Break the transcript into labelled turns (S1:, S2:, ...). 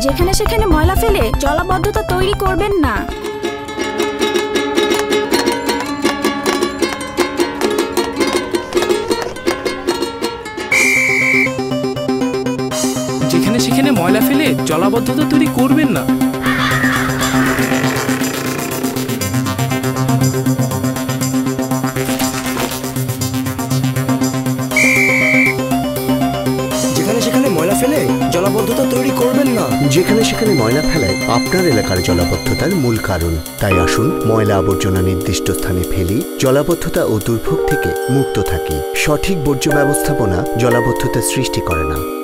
S1: যেখানে সেখানে ময়লা ফেলে জলাবদ্ধতা তৈরি করবেন না।
S2: যেখানে সেখানে ময়লা ফেলে জলাবদ্ধতা তৈরি করবেন না।
S3: যেখানে সেখানে ময়লা ফেলে জলাবদ্ধতা তৈরি করবেন না।
S4: যেখানে সেখানে ময়লা ফেলায় আপনার এলাকার জলাবদ্ধতার মূল কারণ। তাই আসুন ময়লা আবর্জনা নির্দিষ্ট স্থানে ফেলি, জলাবদ্ধতা ও দুর্ভোগ থেকে মুক্ত থাকি। সঠিক বর্জ্য ব্যবস্থাপনা জলাবদ্ধতা সৃষ্টি করে না।